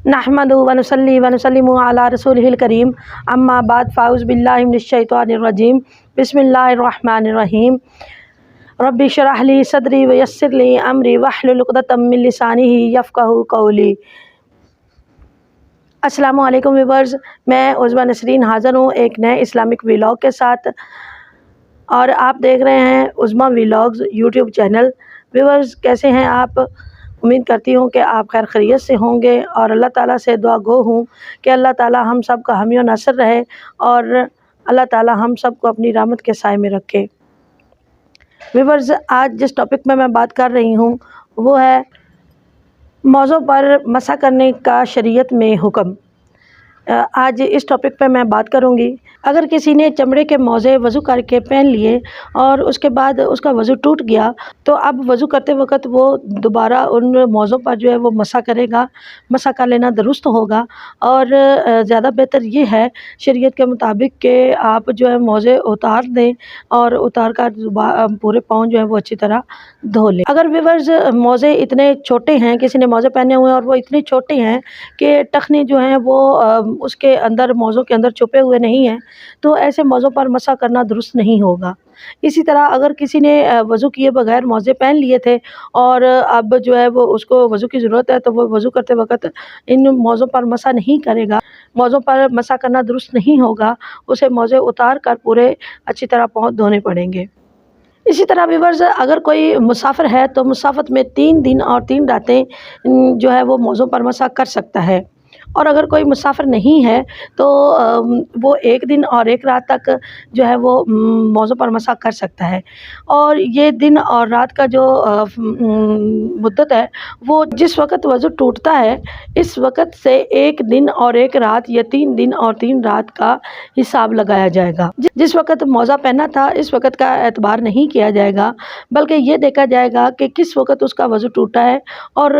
نحمدہ ونصلی ونسلم علی رسولہ الکریم اما بعد فاعوذ باللہ من الشیطان الرجیم بسم اللہ الرحمن الرحیم رب اشرح لی صدری ویسر لی امری واحلل عقدۃ من لسانی یفقہوا قولی۔ السلام علیکم ویورز، میں عظمیٰ نسرین حاضر ہوں ایک نئے اسلامک ویلاگ کے ساتھ، اور آپ دیکھ رہے ہیں عظمیٰ ویلاگز یوٹیوب چینل۔ ویورز، کیسے ہیں آپ؟ امید کرتی ہوں کہ آپ خیر خیریت سے ہوں گے، اور اللہ تعالیٰ سے دعا گو ہوں کہ اللہ تعالیٰ ہم سب کا حامی و ناصر رہے، اور اللہ تعالیٰ ہم سب کو اپنی رحمت کے سائے میں رکھے۔ ویورز، آج جس ٹاپک میں بات کر رہی ہوں وہ ہے موضوع پر مسح کرنے کا شریعت میں حکم۔ آج اس ٹاپک پہ میں بات کروں گی۔ اگر کسی نے چمڑے کے موزے وضو کر کے پہن لیے اور اس کے بعد اس کا وضو ٹوٹ گیا، تو اب وضو کرتے وقت وہ دوبارہ ان موزوں پر جو ہے وہ مسح کرے گا۔ مسح کر لینا درست ہوگا، اور زیادہ بہتر یہ ہے شریعت کے مطابق کہ آپ جو ہے موزے اتار دیں، اور اتار کر پورے پاؤں جو ہے وہ اچھی طرح دھو لیں۔ اگر ویورز موزے اتنے چھوٹے ہیں، کسی نے موزے پہنے ہوئے ہیں اور وہ اتنے چھوٹے ہیں کہ ٹخنے جو ہیں وہ اس کے اندر موزوں کے اندر چھپے ہوئے نہیں ہیں، تو ایسے موزوں پر مسح کرنا درست نہیں ہوگا۔ اسی طرح اگر کسی نے وضو کیے بغیر موزے پہن لیے تھے اور اب جو ہے وہ اس کو وضو کی ضرورت ہے، تو وہ وضو کرتے وقت ان موزوں پر مسح نہیں کرے گا۔ موزوں پر مسح کرنا درست نہیں ہوگا، اسے موزے اتار کر پورے اچھی طرح پاؤں دھونے پڑیں گے۔ اسی طرح ویورز، اگر کوئی مسافر ہے تو مسافت میں 3 دن اور 3 راتیں جو ہے وہ موزوں پر مسح کر سکتا ہے، اور اگر کوئی مسافر نہیں ہے تو وہ 1 دن اور 1 رات تک جو ہے وہ موزوں پر مسح کر سکتا ہے۔ اور یہ دن اور رات کا جو مدت ہے وہ جس وقت وضو ٹوٹتا ہے اس وقت سے 1 دن اور 1 رات یا 3 دن اور 3 رات کا حساب لگایا جائے گا۔ جس وقت موزہ پہنا تھا اس وقت کا اعتبار نہیں کیا جائے گا، بلکہ یہ دیکھا جائے گا کہ کس وقت اس کا وضو ٹوٹا ہے، اور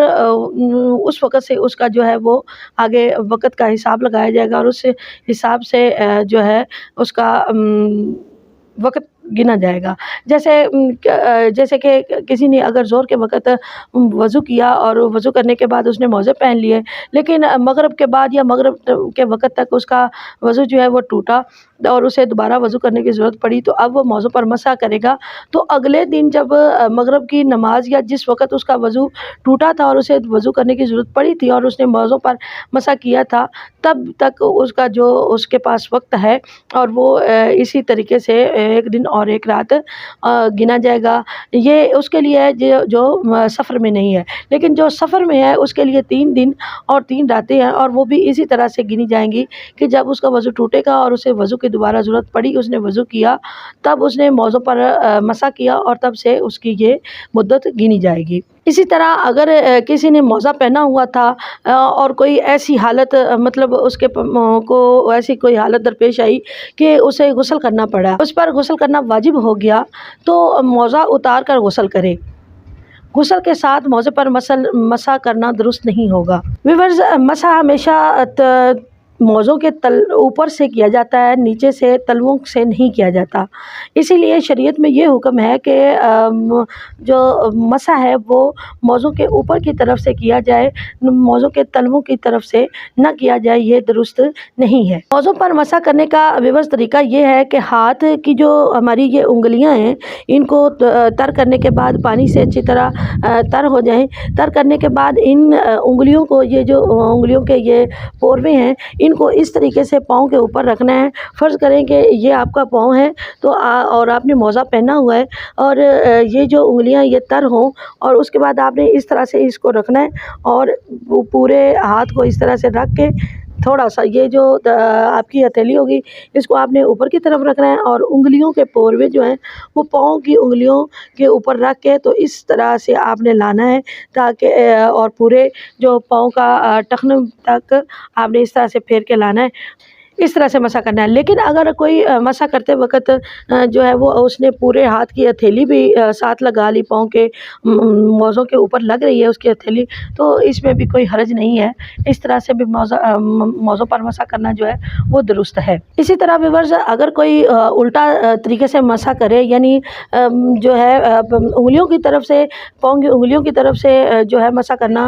اس وقت سے اس کا جو ہے وہ آگے وقت کا حساب لگایا جائے گا، اور اس حساب سے جو ہے اس کا وقت گنا جائے گا۔ جیسے کہ کسی نے اگر ظہر کے وقت وضو کیا اور وضو کرنے کے بعد اس نے موزے پہن لیے، لیکن مغرب کے بعد یا مغرب کے وقت تک اس کا وضو جو ہے وہ ٹوٹا اور اسے دوبارہ وضو کرنے کی ضرورت پڑی، تو اب وہ موزوں پر مسح کرے گا۔ تو اگلے دن جب مغرب کی نماز یا جس وقت اس کا وضو ٹوٹا تھا اور اسے وضو کرنے کی ضرورت پڑی تھی اور اس نے موزوں پر مسح کیا تھا، تب تک اس کا جو اس کے پاس وقت ہے، اور وہ اسی طریقے سے 1 دن اور 1 رات گنا جائے گا۔ یہ اس کے لیے ہے جو سفر میں نہیں ہے، لیکن جو سفر میں ہے اس کے لیے 3 دن اور 3 راتیں ہیں، اور وہ بھی اسی طرح سے گنی جائیں گی کہ جب اس کا وضو ٹوٹے گا اور اسے وضو کی دوبارہ ضرورت پڑی، اس نے وضو کیا، تب اس نے موزوں پر مسح کیا، اور تب سے اس کی یہ مدت گنی جائے گی۔ اسی طرح اگر کسی نے موزہ پہنا ہوا تھا اور کوئی ایسی حالت مطلب اس کے کو ایسی کوئی حالت درپیش آئی کہ اسے غسل کرنا پڑا، اس پر غسل کرنا واجب ہو گیا، تو موزہ اتار کر غسل کرے۔ غسل کے ساتھ موزے پر مسح کرنا درست نہیں ہوگا۔ ویورز، مسح ہمیشہ موزوں کے اوپر سے کیا جاتا ہے، نیچے سے تلوؤں سے نہیں کیا جاتا۔ اسی لیے شریعت میں یہ حکم ہے کہ جو مسح ہے وہ موزوں کے اوپر کی طرف سے کیا جائے، موزوں کے تلوؤں کی طرف سے نہ کیا جائے، یہ درست نہیں ہے۔ موزوں پر مسح کرنے کا ویورز طریقہ یہ ہے کہ ہاتھ کی جو ہماری یہ انگلیاں ہیں ان کو تر کرنے کے بعد پانی سے اچھی طرح تر ہو جائیں۔ تر کرنے کے بعد ان انگلیوں کو، یہ جو انگلیوں کے یہ پوروے ہیں، ان کو اس طریقے سے پاؤں کے اوپر رکھنا ہے۔ فرض کریں کہ یہ آپ کا پاؤں ہے تو اور آپ نے موزہ پہنا ہوا ہے، اور یہ جو انگلیاں یہ تر ہوں، اور اس کے بعد آپ نے اس طرح سے اس کو رکھنا ہے، اور وہ پورے ہاتھ کو اس طرح سے رکھ کے تھوڑا سا یہ جو آپ کی ہتھیلی ہوگی اس کو آپ نے اوپر کی طرف رکھنا ہے، اور انگلیوں کے پوروے جو ہیں وہ پاؤں کی انگلیوں کے اوپر رکھ کے تو اس طرح سے آپ نے لانا ہے، تاکہ اور پورے جو پاؤں کا ٹخن تک آپ نے اس طرح سے پھیر کے لانا ہے۔ اس طرح سے مسح کرنا ہے۔ لیکن اگر کوئی مسح کرتے وقت جو ہے وہ اس نے پورے ہاتھ کی ہتھیلی بھی ساتھ لگا لی، پاؤں کے موزوں کے اوپر لگ رہی ہے اس کی ہتھیلی، تو اس میں بھی کوئی حرج نہیں ہے۔ اس طرح سے بھی موزوں پر مسح کرنا جو ہے وہ درست ہے۔ اسی طرح ویورز اگر کوئی الٹا طریقے سے مسح کرے، یعنی جو ہے انگلیوں کی طرف سے، پاؤں کی انگلیوں کی طرف سے جو ہے مسح کرنا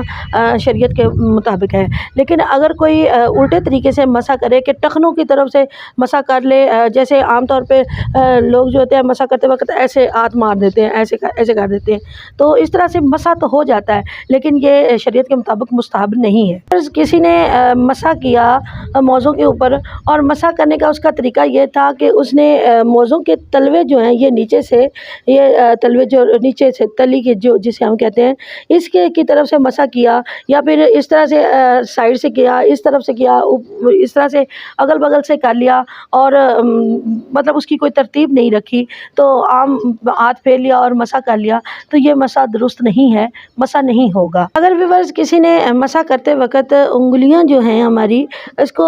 شریعت کے مطابق ہے، لیکن اگر کوئی الٹے طریقے سے مسح کرے کہ ٹخنوں کی طرف سے مسح کر لے، جیسے عام طور پہ لوگ جو ہوتے ہیں مسح کرتے وقت ایسے ہاتھ مار دیتے ہیں، ایسے کر دیتے ہیں، تو اس طرح سے مسح تو ہو جاتا ہے لیکن یہ شریعت کے مطابق مستحب نہیں ہے۔ کسی نے مسح کیا موزوں کے اوپر، اور مسح کرنے کا اس کا طریقہ یہ تھا کہ اس نے موزوں کے تلوے جو ہیں یہ نیچے سے، یہ تلوے جو نیچے سے تلی کے جو جسے ہم کہتے ہیں، اس کے کی طرف سے مسح کیا، یا پھر اس طرح سے سائڈ سے کیا، اس طرف سے کیا، اس طرح سے اگل بغل سے کر لیا، اور مطلب اس کی کوئی ترتیب نہیں رکھی، تو عام ہاتھ پھیر لیا اور مسح کر لیا، تو یہ مسح درست نہیں ہے، مسح نہیں ہوگا۔ اگر ویورز کسی نے مسح کرتے وقت انگلیاں جو ہیں ہماری، اس کو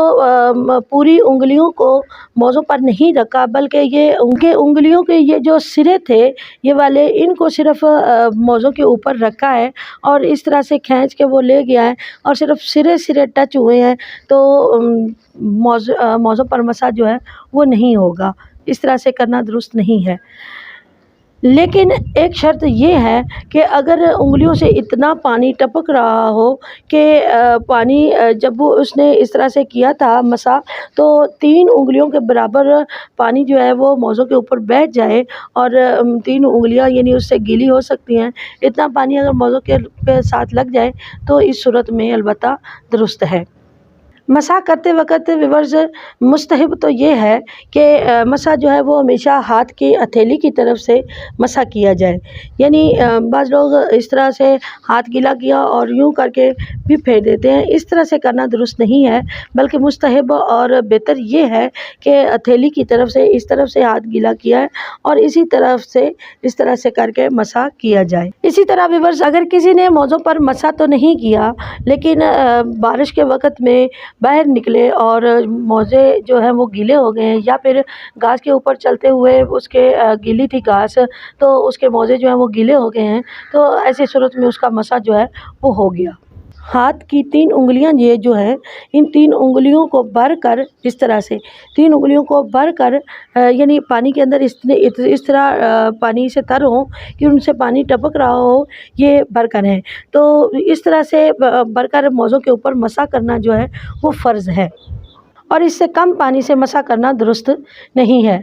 پوری انگلیوں کو موزوں پر نہیں رکھا، بلکہ یہ ان کے انگلیوں کے یہ جو سرے تھے یہ والے، ان کو صرف موزوں کے اوپر رکھا ہے اور اس طرح سے کھینچ کے وہ لے گیا ہے، اور صرف سرے ٹچ ہوئے ہیں، تو موزوں پر مسح جو ہے وہ نہیں ہوگا، اس طرح سے کرنا درست نہیں ہے۔ لیکن ایک شرط یہ ہے کہ اگر انگلیوں سے اتنا پانی ٹپک رہا ہو کہ پانی جب وہ اس نے اس طرح سے کیا تھا مسح، تو 3 انگلیوں کے برابر پانی جو ہے وہ موزوں کے اوپر بیٹھ جائے، اور 3 انگلیاں یعنی اس سے گیلی ہو سکتی ہیں، اتنا پانی اگر موزوں کے ساتھ لگ جائے تو اس صورت میں البتہ درست ہے۔ مسح کرتے وقت ویورز مستحب تو یہ ہے کہ مسح جو ہے وہ ہمیشہ ہاتھ کی ہتھیلی کی طرف سے مسح کیا جائے، یعنی بعض لوگ اس طرح سے ہاتھ گیلا کیا اور یوں کر کے بھی پھیر دیتے ہیں، اس طرح سے کرنا درست نہیں ہے، بلکہ مستحب اور بہتر یہ ہے کہ ہتھیلی کی طرف سے اس طرف سے ہاتھ گیلا کیا ہے اور اسی طرف سے اس طرح سے کر کے مسح کیا جائے۔ اسی طرح ویورز اگر کسی نے موزوں پر مسح تو نہیں کیا، لیکن بارش کے وقت میں باہر نکلے اور موزے جو ہیں وہ گیلے ہو گئے ہیں، یا پھر گھاس کے اوپر چلتے ہوئے اس کے گیلی تھی گھاس، تو اس کے موزے جو ہیں وہ گیلے ہو گئے ہیں، تو ایسی صورت میں اس کا مسح جو ہے وہ ہو گیا۔ ہاتھ کی 3 انگلیاں یہ جو ہیں، ان 3 انگلیوں کو بھر کر اس طرح سے 3 انگلیوں کو بھر کر یعنی پانی کے اندر اس طرح پانی سے تر ہوں کہ ان سے پانی ٹپک رہا ہو، یہ بھر کر ہیں، تو اس طرح سے بھر کر موزوں کے اوپر مسح کرنا جو ہے وہ فرض ہے، اور اس سے کم پانی سے مسح کرنا درست نہیں ہے۔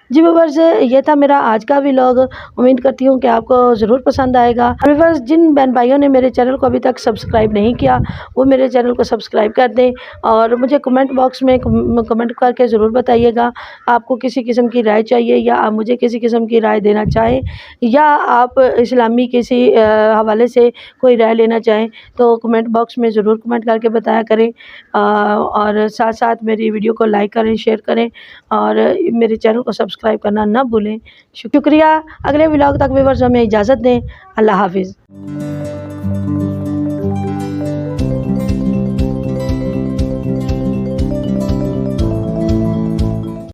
جی ویورز یہ تھا میرا آج کا ولاگ، امید کرتی ہوں کہ آپ کو ضرور پسند آئے گا۔ ویورز جن بہن بھائیوں نے میرے چینل کو ابھی تک سبسکرائب نہیں کیا وہ میرے چینل کو سبسکرائب کر دیں، اور مجھے کمنٹ باکس میں کمنٹ کر کے ضرور بتائیے گا آپ کو کسی قسم کی رائے چاہیے، یا آپ مجھے کسی قسم کی رائے دینا چاہیں، یا آپ اسلامی کسی حوالے سے کوئی رائے لینا چاہیں، تو کمنٹ باکس میں ضرور کمنٹ کر کے بتایا کریں، اور ساتھ ساتھ میری ویڈیو کو لائک کریں، شیئر کریں، اور میرے چینل کو سبسکرائب کرنا نہ بھولیں۔ شکریہ۔ اگلے ولاگ تک ویورز ہمیں اجازت دیں۔ اللہ حافظ۔